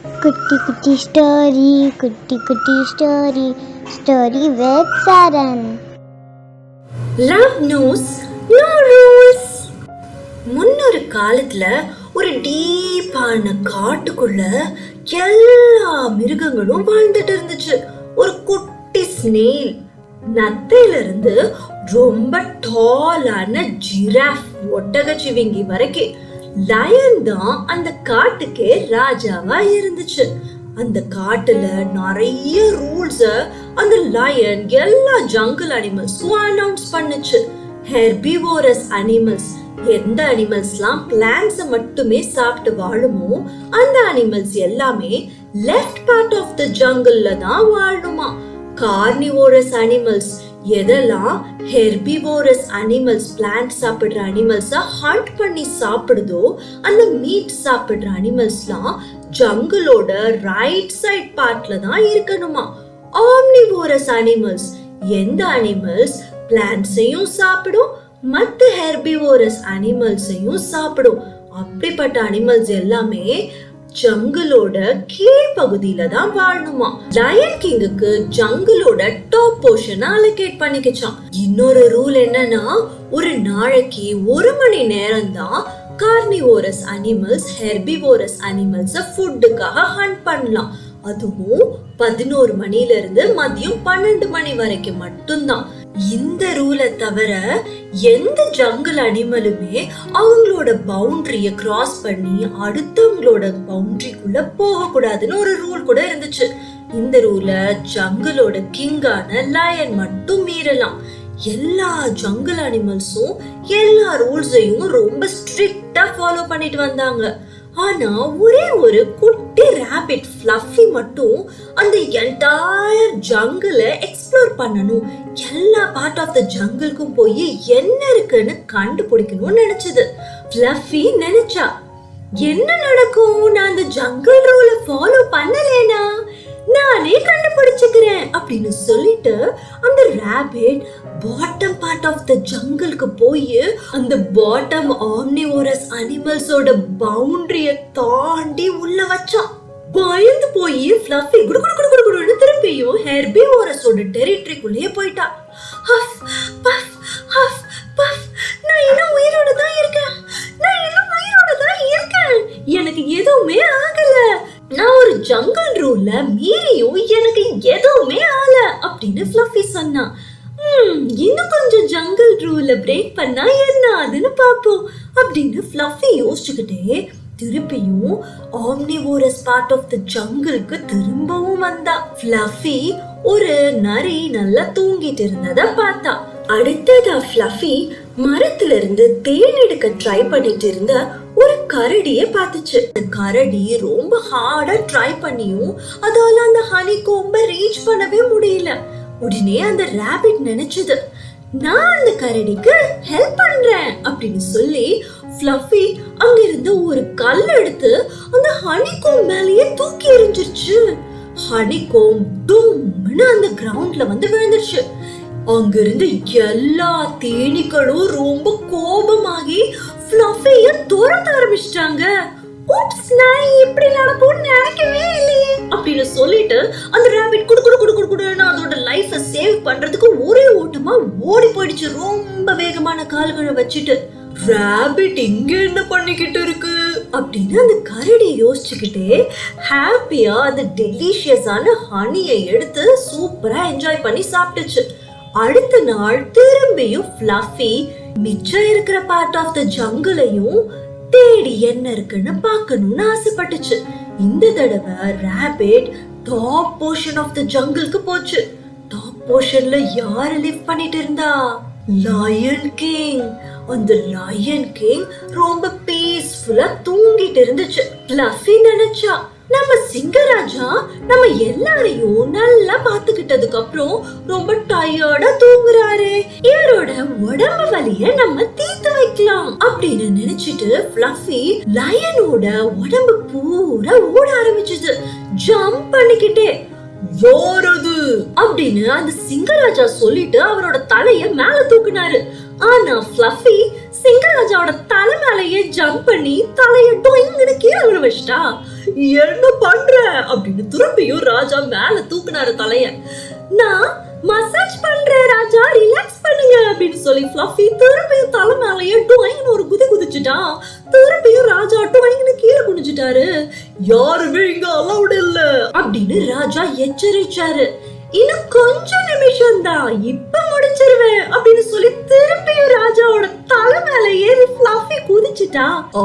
Kutti kutti story with Saran. Love knows no rules. முன்னொரு காலத்துல ஒரு டீப்பான காட்டுக்குள்ள எல்லா மிருகங்களும் வாழ்ந்துட்டு இருந்துச்சு. ஒரு குட்டி ஸ்னேல் நத்தையில இருந்து ரொம்ப டாலான ஜிராஃப் ஒட்டகச்சிவிங்கி வரைக்கும் லயன் தான் அந்த காட்டுக்கே ராஜாவா இருந்துச்சு. அந்த காட்டுல நிறைய ரூல்ஸ அந்த லயன் எல்லா ஜங்கிள் அனிமல்ஸ்க்கும் அனௌன்ஸ் பண்ணுச்சு. ஹெர்பிவோரஸ் அனிமல்ஸ், எந்த அனிமல்ஸ்லாம் பிளான்ட்ஸ் மட்டுமே சாப்பிட்டு வாழுமோ அந்த அனிமல்ஸ் எல்லாமே லெஃப்ட் பார்ட் ஆஃப் த ஜங்கிள்ல தான் வாழுமா. கார்னிவோரஸ் அனிமல்ஸ், எதெல்லாம் ஹெர்பிவோரஸ் அனிமல்ஸ் பிளான்ட் சாப்பிடுற அனிமல்ஸ ஹண்ட் பண்ணி சாப்பிடுதோ அந்த மீட் சாப்பிடுற அனிமல்ஸ்லாம் ஜங்கிளோட ரைட் சைட் பார்ட்ல தான் இருக்கணுமா. ஆம்னிவோரஸ் அனிமல்ஸ், எந்த அனிமல்ஸ் பிளான்ட்ஸையும் சாப்பிடும் மற்ற ஹெர்பிவோரஸ் அனிமல்ஸையும் சாப்பிடும் அப்படிப்பட்ட அனிமல்ஸ் எல்லாமே ஜங்கிளோட கீழ் பகுதியில தான் வாழணுமா. லயன் கிங்குக்கு ஜங்கிளோட டாப் போர்ஷன் அலோகேட் பண்ணிக்கிச்சான். இன்னொரு ரூல் என்னன்னா, ஒரு நாளைக்கு 1 மணி நேரம் தான் கார்னிவோரஸ் அனிமல்ஸ் ஹெர்பிவோரஸ் அனிமல்ஸ் ஃபுட்டுக்காக ஹண்ட் பண்ணலாம். அதுவும் 11 மணில இருந்து மதியம் 12 மணி வரைக்கும் மட்டும்தான். இந்த ரூலை தவிர எந்த ஜங்கிள் அனிமலுமே அவங்களோட பவுண்டரிய கிராஸ் பண்ணி அடுத்தவங்களோட பவுண்டரிக்குள்ள போக கூடாதுன்னு ஒரு ரூல் கூட இருந்துச்சு. இந்த ரூல ஜங்கிளோட கிங்கான லயன் மட்டும் மீறலாம். எல்லா ஜங்கிள் அனிமல்ஸும் எல்லா ரூல்ஸையும் ரொம்ப ஸ்ட்ரிக்டா ஃபாலோ பண்ணிட்டு வந்தாங்க. ஆனா ஒரே ஒரு குட்டி ராபிட் ஃப்ளஃபி மட்டும் அந்த என்டையர் ஜங்கிள எக்ஸ்ப்ளோர் பண்ணணும், எல்லா பார்ட் ஆஃப் த ஜங்கிள்க்கும் போய் என்ன இருக்குன்னு கண்டுபிடிக்கணும்னு நினைச்சது. ஃப்ளஃபி நினைச்சா, என்ன நடக்கும் நான் அந்த ஜங்கிள் ரூல ஃபாலோ பண்ணலேனா நானே கண்டுபிடிச்சுக்கிறேன் அப்படின்னு சொல்லிட்டு அந்த rabbit bottom part of the ஜங்கிள்க்கு போய் அந்த பாட்டம் ஆம்னிவோரஸ் அனிமல்ஸோட பவுண்டரிய தாண்டி உள்ள வச்சான். பயந்து போய் ஃப்ளஃபி குடுகுடுன்னு திருப்பியும் ஹெர்பிவோரஸோட டெரிட்டரிக்குள்ளேயே போயிட்டா. ஹஃப் பஃப் ஹஃப் பஃப், நான் இன்னும் உயிரோட தான் இருக்கேன், எனக்கு எதுவுமே ஆகல, நான் ஒரு ஜங்கிள் ரூல்ல மீறியும் எனக்கு எதுவுமே ஆகல அப்படின்னு ஃப்ளஃபி சொன்னா. இன்னும் கொஞ்சம் ஜங்கிள் ரூல பிரேக் பண்ணா என்ன ஆகுதுன்னு பாப்போம் அப்படின்னு ஃப்ளஃபி யோசிச்சுக்கிட்டே திருப்பியும் ஆம்னிவோரஸ் பார்ட் ஆஃப் த ஜங்கிள்க்கு திரும்பவும் வந்தா. ஃப்ளஃபி ஒரு நரி நல்லா தூங்கிட்டு இருந்தத பார்த்தா. அடுத்ததா ஃப்ளஃபி மரத்துல இருந்து தேன் எடுக்க ட்ரை பண்ணிட்டு இருந்த ஒரு கரடிய பார்த்துச்சு. அந்த கரடி ரொம்ப ஹார்டா ட்ரை பண்ணியும் அதால அந்த ஹனி கோம்ப ரீச் பண்ணவே முடியல. உடனே அந்த ராபிட் நினைச்சது, நான் அந்த கரடிக்கு ஹெல்ப் பண்றேன் அப்படின்னு சொல்லி ஃப்ளஃபி அங்க இருந்து ஒரு கல் எடுத்து அந்த ஹனி கோம் மேலேயே தூக்கி எறிஞ்சிருச்சு. ஹனி கோம் டூம்னு அந்த கிரவுண்ட்ல வந்து விழுந்துருச்சு. அங்கிருந்து எல்லா தேனீக்களும் ரொம்ப கோபமாகி ஃப்ளஃபிய துரத்த ஆரம்பிச்சிட்டாங்க. "ஊப்ஸ், நான் இப்படி நடக்கும்னு நினைக்கவே இல்லையே" அப்படின்னு சொல்லிட்டு அந்த ராபிட் குடுன்னு அதோட லைஃபை சேவ் பண்றதுக்கு ஒரே ஓட்டமா ஓடி போயிடுச்சு ரொம்ப வேகமான கால்களை வச்சுட்டு. ராபிட் இங்க என்ன பண்ணிக்கிட்டு இருக்கு அப்படின்னு அந்த கரடி யோசிச்சுக்கிட்டே ஹாப்பியா அந்த டெலிஷியஸான ஹனியை எடுத்து சூப்பரா என்ஜாய் பண்ணி சாப்பிட்டுச்சு. அடுத்த நாள் திரும்பியும் ஃப்ளஃபி மிச்சம் இருக்கிற பார்ட் ஆஃப் த ஜங்கிளையும் தேடி என்ன இருக்குன்னு பார்க்கணும்னு ஆசைப்பட்டுச்சு. இந்த தடவை rabbit top portion of the ஜங்கிள்க்கு போச்சு. டாப் போர்ஷன்ல யாரு லிவ் பண்ணிட்டு இருந்தா? Lion king. அந்த லயன் கிங் ரொம்ப பீஸ்ஃபுல்லா தூங்கிட்டு இருந்துச்சு. ஃப்ளஃபி நினைச்சா, நம்ம சிங்கராஜா நம்ம எல்லாரையும் நல்லா பாத்துக்கிட்டதுக்கு அப்புறம் ரொம்ப டயர்டா தூங்குறாரு, இவரோட உடம்பு வலிய நம்ம தீர்த்து வைக்கலாம் அப்படின்னு நினைச்சிட்டு ஃப்ளஃபி லயனோட உடம்பு பூரா ஓட ஆரம்பிச்சது, ஜம்ப் பண்ணிக்கிட்டே. யாரது அப்படின்னு அந்த சிங்கராஜா சொல்லிட்டு அவரோட தலைய மேல தூக்குனாரு. ஆனா ஃப்ளஃபி சிங்கராஜாவோட தலை மேலேயே ஜம்ப் பண்ணி தலைய டொயிங்னு கீழே விழ வச்சிட்டா. என்ன பண்ற அப்படின்னு திரும்பியும் ராஜா மேல தூக்குனாரு தலைய. நான் மசாஜ் பண்றேன் ராஜா, ரிலாக்ஸ் பண்ணுங்க அப்படின்னு சொல்லி ஃப்ளஃபி திரும்பியும் தலை மேலேயே டொயிங்னு ஒரு குதி குதிச்சுட்டான். திரும்பியும் ராஜா டொயிங்னு கீழே குனிஞ்சிட்டாரு. யாருமே இங்க அலௌட் இல்ல அப்படின்னு ராஜா எச்சரிச்சாரு. இன்னும் கொஞ்சம் நிமிஷம் தான், இப்ப முடிச்சிருவேன் அப்படின்னு சொல்லி திருப்பியும் ராஜாவோட தலை மேல ஏறி ஃப்ளஃபி குதிச்சுட்டா. ஓ,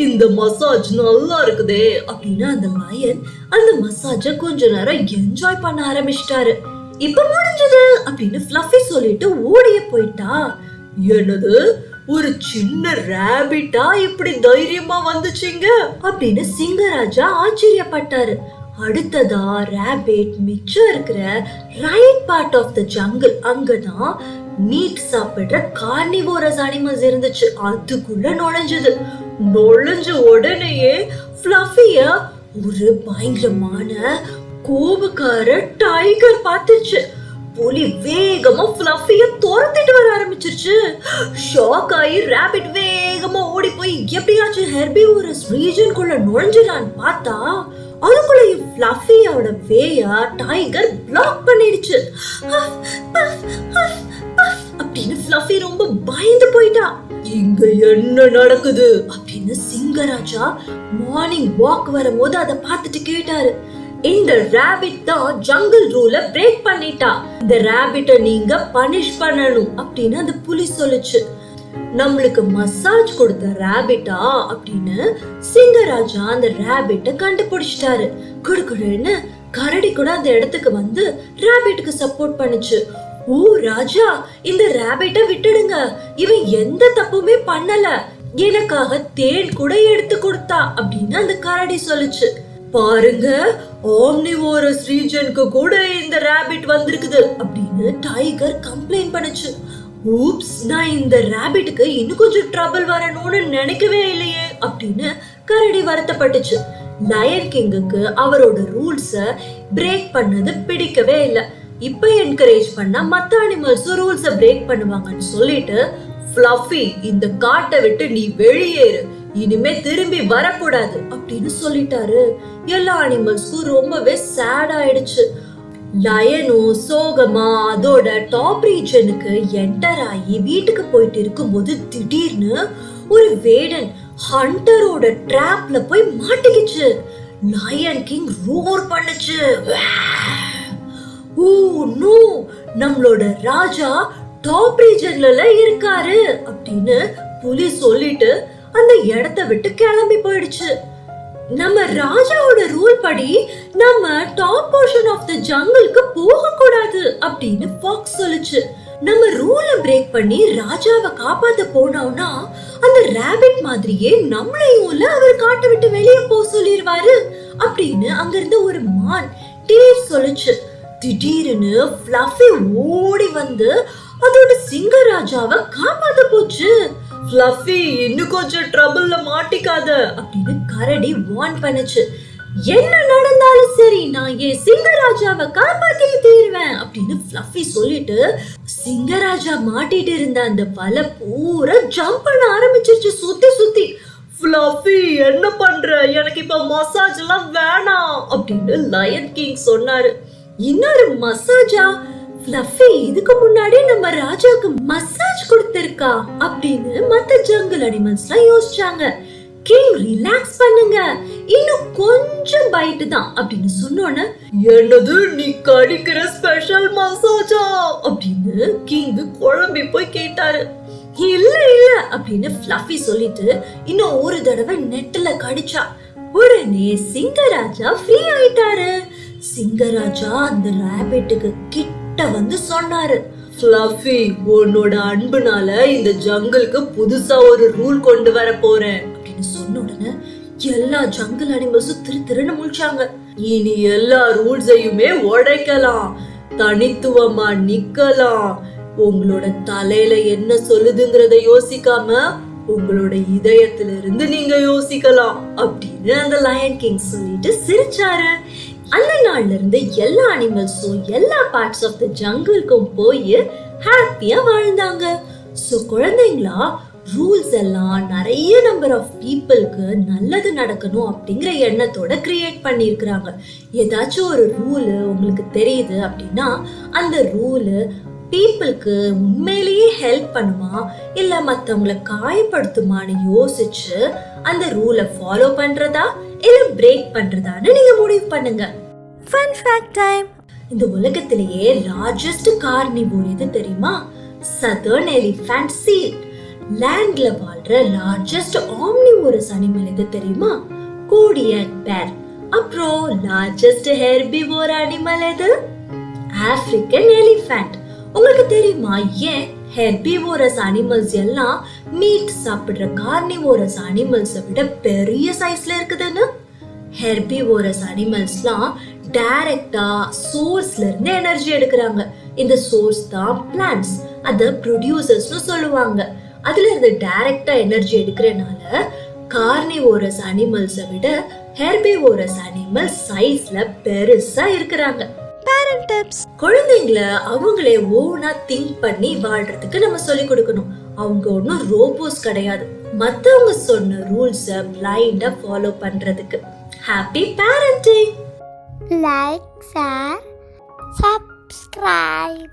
இந்த மசாஜ் நல்லா இருக்குதே அப்படின்னு அந்த லயன் அந்த மசாஜ கொஞ்ச நேரம் என்ஜாய் பண்ண ஆரம்பிச்சிட்டாரு. இப்ப முடிஞ்சது அப்படின்னு ஃப்ளஃபி சொல்லிட்டு ஓடிய போயிட்டா. என்னது, ஒரு சின்ன ராபிட்டா இப்படி தைரியமா வந்துச்சுங்க அப்படின்னு சிங்கராஜா ஆச்சரியப்பட்டாரு. அடுத்ததா ராபிட் மிச்சம் இருக்கிற right part of the jungle, அங்கதான் மீட் சாப்பிடுற கார்னிவோரஸ் அனிமல்ஸ் இருந்துச்சு. அதுக்குள்ள நுழைஞ்ச உடனேயே ஃப்ளஃபிய ஒரு பயங்கரமான கோபக்கார டைகர் பார்த்துச்சு. புலி வேகமா ஃப்ளஃபிய துரத்திட்டு வர ஆரம்பிச்சிருச்சு. ஷாக் ஆகி ராபிட் வேகமா ஓடி போய் எப்படியாச்சும் ஹெர்பிவோரஸ் ரீஜனுக்குள்ள நுழைஞ்சிடான்னு பார்த்தா அதுக்குள்ள ஃப்ளஃபியோட வேயா டைகர் பிளாக் பண்ணிடுச்சு. அப்படின்னு ஃப்ளஃபி ரொம்ப பயந்து போயிட்டா. இங்க என்ன நடக்குது அப்படின்னு சிங்கராஜா மார்னிங் வாக் வரும்போது அதை பார்த்துட்டு கேட்டாரு. இந்த ராபிட் தான் ஜங்கிள் ரூல பிரேக் பண்ணிட்டா, இந்த ராபிட்ட நீங்க பனிஷ் பண்ணணும் அப்படின்னு அந்த புலி சொல்லுச்சு. நம்மளுக்கு மசாஜ் கொடுத்த ராபிட்டா அப்படின்னு சிங்கராஜா அந்த ராபிட்ட கண்டுபிடிச்சிட்டாரு. குடுக்குடுன்னு கரடி கூட அந்த இடத்துக்கு வந்து ராபிட்டுக்கு சப்போர்ட் பண்ணுச்சு. ஓ ராஜா, இந்த ராபிட்ட விட்டுடுங்க, இவன் எந்த தப்புமே பண்ணல, எனக்காக தேன் கூட எடுத்து கொடுத்தா அப்படின்னு அந்த கரடி சொல்லுச்சு. பாருங்க, ஆம்னிவோரஸ் ரீஜனுக்கு கூட இந்த ராபிட் வந்திருக்குது அப்படின்னு டைகர் கம்ப்ளைண்ட் பண்ணுச்சு. ஊப்ஸ், நான் இந்த ராபிட்டுக்கு இன்னும் கொஞ்சம் ட்ரபிள் வரணும்னு நினைக்கவே இல்லையே அப்படின்னு கரடி வருத்தப்பட்டுச்சு. லயன் கிங்குக்கு அவரோட ரூல்ஸ பிரேக் பண்ணது பிடிக்கவே இல்லை. இப்ப என்கரேஜ் பண்ணா மத்த அனிமல்ஸ் ரூல்ஸ பிரேக் பண்ணுவாங்கன்னு சொல்லிட்டு, ஃப்ளஃபி, இந்த காட்டை விட்டு நீ வெளியேறு, இனிமே திரும்பி வரக்கூடாது அப்படின்னு சொல்லிட்டாரு. எல்லா அனிமல்ஸ்க்கும் ரொம்பவே சேட் ஆயிடுச்சு. லயனும் சோகமா அதோட டாப் ரீஜனுக்கு என்டர் ஆகி வீட்டுக்கு போயிட்டு இருக்கும்போது திடீர்னு ஒரு வேடன் ஹண்டரோட ட்ராப்ல போய் மாட்டிக்கிச்சு. லயன் கிங் ரோர் பண்ணுச்சு. ஓ நோ, நம்மளோட ராஜா டாப் ரீஜன்ல இருக்காரு அப்படின்னு புலி சொல்லிட்டு அந்த இடத்தை விட்டு கிளம்பி போயிடுச்சு. நம்ம ராஜாவோட ரூல் படி நம்ம டாப் போர்ஷன் ஆஃப் த ஜங்கிளுக்கு போக கூடாது அப்படின்னு ஃபாக்ஸ் சொல்லுச்சு. நம்ம ரூலை பிரேக் பண்ணி ராஜாவை காப்பாத்த போனோம்னா அந்த ராபிட் மாதிரியே நம்மளையும் அவர் காட்டை விட்டு வெளியே போக சொல்லிடுவாரு அப்படின்னு அங்க இருந்த ஒரு மான் டீர் சொல்லுச்சு. திடீர்னு ஃப்ளஃபி ஓடி வந்து அதோட சிங்கராஜாவை காப்பாத்த போச்சு. ஃப்ளஃபி, இன்னும் கொஞ்சம் ட்ரபிள்ல மாட்டிக்காத அப்படின்னு கரடி வார்ன் பண்ணுச்சு. என்ன நடந்தாலும் சரி, நான் என் சிங்கராஜாவை காப்பாத்தி தீருவேன் அப்படின்னு ஃப்ளஃபி சொல்லிட்டு சிங்கராஜா மாட்டிட்டு இருந்த அந்த வலை பூரா ஜம்ப் பண்ண ஆரம்பிச்சிருச்சு சுத்தி சுத்தி. ஃப்ளஃபி, என்ன பண்ற, எனக்கு இப்ப மசாஜ் எல்லாம் வேணாம் அப்படின்னு லயன் கிங் சொன்னாரு. இன்னொரு மசாஜா? ஃப்ளஃபி இதுக்கு முன்னாடி நம்ம ராஜாக்கு மசாஜ் கொடுத்திருக்கா அப்படின்னு மத்த ஜங்கிள் அனிமல்ஸ்லாம் யோசிச்சாங்க. கிங், ரிலாக்ஸ் பண்ணுங்க, இன்னும் கொஞ்சம் பைட் தான் அப்படின்னு சொன்னோன்னு, என்னது நீ கடிக்கிற ஸ்பெஷல் மசாஜா அப்படின்னு கிங் குழம்பி போய் கேட்டாரு. இல்ல இல்ல அப்படின்னு ஃப்ளஃபி சொல்லிட்டு இன்னும் ஒரு தடவை நெட்ல கடிச்சா. உடனே சிங்கராஜா ஃப்ரீ ஆயிட்டாரு. சிங்கராஜா அந்த ராபிட்டுக்கு கிட்ட வந்து சொன்னாரு, ஃப்ளஃபி, உன்னோட அன்புனால இந்த ஜங்கிளுக்கு புதுசா ஒரு ரூல் கொண்டு வர போறேன் அப்படின்னு சொன்ன உடனே எல்லா ஜங்கிள் அனிமல்ஸும் திருன்னு முழிச்சாங்க. இனி எல்லா ரூல்ஸையுமே உடைக்கலாம், தனித்துவமா நிக்கலாம், உங்களோட தலையில என்ன சொல்லுதுங்கிறத யோசிக்காம உங்களோட இதயத்துல இருந்து நீங்க யோசிக்கலாம் அப்படின்னு அந்த லயன் கிங் சொல்லிட்டு சிரிச்சாரு. அந்த நாள்ல இருந்து எல்லா அனிமல்ஸும் எல்லா பார்ட்ஸ் ஆஃப் த ஜங்கிளுக்கும் போய் ஹாப்பியா வாழ்ந்தாங்க. சோ குழந்தைங்களா, ரூல்ஸ் எல்லாம் நிறைய நம்பர் ஆஃப் பீப்புளுக்கு நல்லது நடக்கணும் அப்படிங்கிற எண்ணத்தோட கிரியேட் பண்ணியிருக்கிறாங்க. ஏதாச்சும் ஒரு ரூல் உங்களுக்கு தெரியுது அப்படின்னா அந்த ரூலு பீப்புளுக்கு உண்மையிலேயே ஹெல்ப் பண்ணுமா இல்ல மத்தவங்களை காயப்படுத்துமான்னு யோசிச்சு அந்த ரூலை ஃபாலோ பண்றதா இல்ல பிரேக் பண்றதான்னு நீங்க முடிவு பண்ணுங்க. Fun fact time. இந்த உலகத்திலேயே லார்ஜஸ்ட் கார்னிவோர் எது தெரியுமா? Southern elephant seal. லேண்ட்ல வாழ்ற லார்ஜஸ்ட் ஆம்னிவோரஸ் அனிமல் எது தெரியுமா? கோடியாக் பேர். அப்புறம் லார்ஜஸ்ட் ஹெர்பிவோர் அனிமல் எது? African elephant. உங்களுக்கு தெரியுமா ஏன் ஹெர்பிவோரஸ் அனிமல்ஸ் எல்லாம் மீட் சாப்பிடுற கார்னிவோரஸ் அனிமல்ஸை விட பெரிய சைஸ்ல இருக்குதுன்னு? ஹெர்பிவோரஸ் அனிமல்ஸ்லாம் டைரக்டா சோர்ஸ்ல இருந்து எனர்ஜி எடுக்கிறாங்க. இந்த சோர்ஸ் தான் பிளான்ட்ஸ், அத ப்ரொடியூசர்ஸ்னு சொல்லுவாங்க. அதுல இருந்து டைரக்டா எனர்ஜி எடுக்கிறனால கார்னிவோரஸ் அனிமல்ஸை விட ஹெர்பிவோரஸ் அனிமல்ஸ் சைஸ்ல பெருசா இருக்கிறாங்க. Parent tips. குழந்தைங்களை அவங்களே ஓனா திங்க் பண்ணி வாழ்றதுக்கு நம்ம சொல்லி கொடுக்கணும். அவங்க ஒன்னும் ரோபோஸ் கிடையாது, மத்தவங்க சொன்ன ரூல்ஸை பிளைண்டா ஃபாலோ பண்றதுக்கு. Happy parenting. Like, share, subscribe.